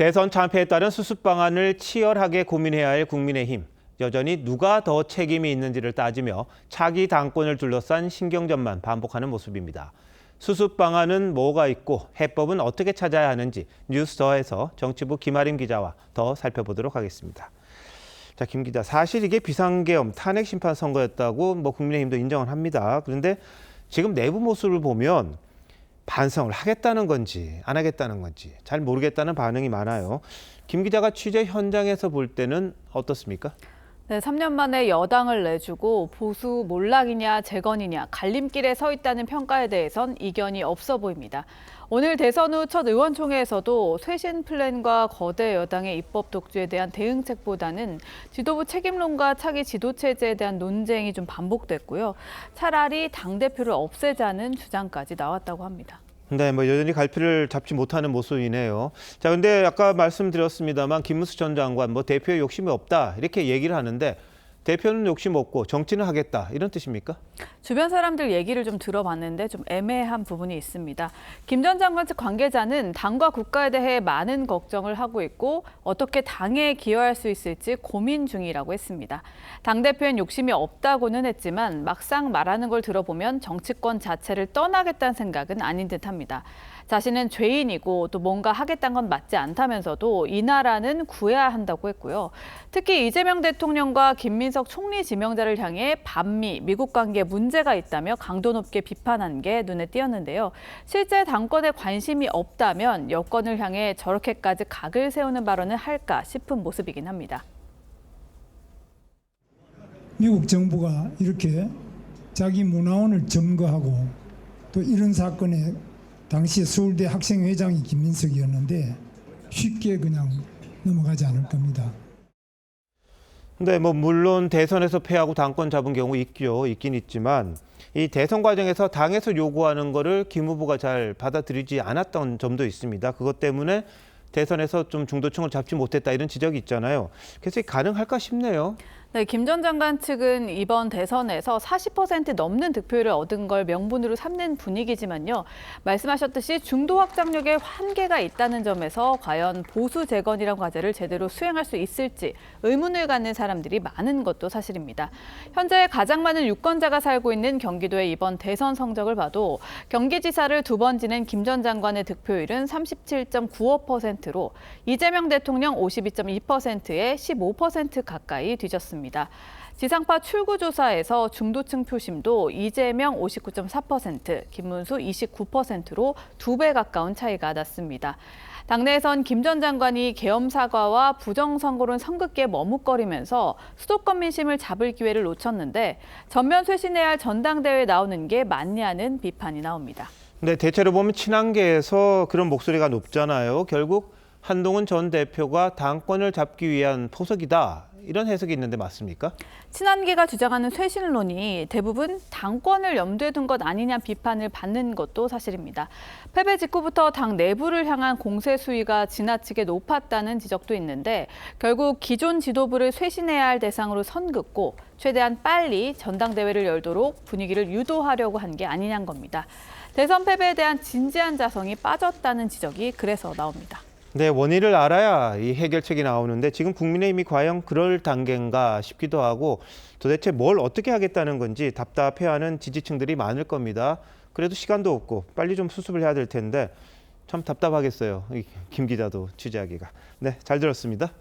대선 참패에 따른 수습 방안을 치열하게 고민해야 할 국민의힘. 여전히 누가 더 책임이 있는지를 따지며 차기 당권을 둘러싼 신경전만 반복하는 모습입니다. 수습 방안은 뭐가 있고 해법은 어떻게 찾아야 하는지 뉴스더에서 정치부 김아림 기자와 더 살펴보도록 하겠습니다. 자, 김 기자, 사실 이게 비상계엄 탄핵 심판 선거였다고 국민의힘도 인정을 합니다. 그런데 지금 내부 모습을 보면 반성을 하겠다는 건지 안 하겠다는 건지 잘 모르겠다는 반응이 많아요. 김 기자가 취재 현장에서 볼 때는 어떻습니까? 네, 3년 만에 여당을 내주고 보수 몰락이냐 재건이냐 갈림길에 서 있다는 평가에 대해선 이견이 없어 보입니다. 오늘 대선 후 첫 의원총회에서도 쇄신 플랜과 거대 여당의 입법 독주에 대한 대응책보다는 지도부 책임론과 차기 지도체제에 대한 논쟁이 좀 반복됐고요. 차라리 당대표를 없애자는 주장까지 나왔다고 합니다. 네, 여전히 갈피를 잡지 못하는 모습이네요. 자, 근데 아까 말씀드렸습니다만 김문수 전 장관 대표의 욕심이 없다 이렇게 얘기를 하는데 대표는 욕심 없고 정치는 하겠다 이런 뜻입니까? 주변 사람들 얘기를 좀 들어봤는데 좀 애매한 부분이 있습니다. 김 전 장관 측 관계자는 당과 국가에 대해 많은 걱정을 하고 있고 어떻게 당에 기여할 수 있을지 고민 중이라고 했습니다. 당대표엔 욕심이 없다고는 했지만 막상 말하는 걸 들어보면 정치권 자체를 떠나겠다는 생각은 아닌 듯합니다. 자신은 죄인이고 또 뭔가 하겠다는 건 맞지 않다면서도 이 나라는 구해야 한다고 했고요. 특히 이재명 대통령과 김민석 총리 지명자를 향해 반미, 미국 관계에 문제가 있다며 강도 높게 비판한 게 눈에 띄었는데요. 실제 당권에 관심이 없다면 여권을 향해 저렇게까지 각을 세우는 발언을 할까 싶은 모습이긴 합니다. 미국 정부가 이렇게 자기 문화원을 점거하고 또 이런 사건에 당시 서울대 학생회장이 김민석이었는데 쉽게 그냥 넘어가지 않을 겁니다. 근데 물론 대선에서 패하고 당권 잡은 경우 있긴 있지만 이 대선 과정에서 당에서 요구하는 거를 김 후보가 잘 받아들이지 않았던 점도 있습니다. 그것 때문에 대선에서 좀 중도층을 잡지 못했다 이런 지적이 있잖아요. 그래서 이게 가능할까 싶네요. 네, 김 전 장관 측은 이번 대선에서 40% 넘는 득표를 얻은 걸 명분으로 삼는 분위기지만요. 말씀하셨듯이 중도 확장력에 한계가 있다는 점에서 과연 보수 재건이란 과제를 제대로 수행할 수 있을지 의문을 갖는 사람들이 많은 것도 사실입니다. 현재 가장 많은 유권자가 살고 있는 경기도의 이번 대선 성적을 봐도 경기지사를 2번 지낸 김 전 장관의 득표율은 37.95%로 이재명 대통령 52.2%에 15% 가까이 뒤졌습니다. 지상파 출구조사에서 중도층 표심도 이재명 59.4%, 김문수 29%로 2배 가까운 차이가 났습니다. 당내에선 김 전 장관이 계엄 사과와 부정선거론 선긋기에 머뭇거리면서 수도권 민심을 잡을 기회를 놓쳤는데 전면 쇄신해야 할 전당대회에 나오는 게 맞냐는 비판이 나옵니다. 네, 대체로 보면 친한계에서 그런 목소리가 높잖아요. 결국 한동훈 전 대표가 당권을 잡기 위한 포석이다. 이런 해석이 있는데 맞습니까? 친한계가 주장하는 쇄신론이 대부분 당권을 염두에 둔 것 아니냐 비판을 받는 것도 사실입니다. 패배 직후부터 당 내부를 향한 공세 수위가 지나치게 높았다는 지적도 있는데 결국 기존 지도부를 쇄신해야 할 대상으로 선긋고 최대한 빨리 전당대회를 열도록 분위기를 유도하려고 한 게 아니냐는 겁니다. 대선 패배에 대한 진지한 자성이 빠졌다는 지적이 그래서 나옵니다. 네, 원인을 알아야 이 해결책이 나오는데 지금 국민의힘이 과연 그럴 단계인가 싶기도 하고 도대체 뭘 어떻게 하겠다는 건지 답답해하는 지지층들이 많을 겁니다. 그래도 시간도 없고 빨리 좀 수습을 해야 될 텐데 참 답답하겠어요. 김 기자도 취재하기가. 네, 잘 들었습니다.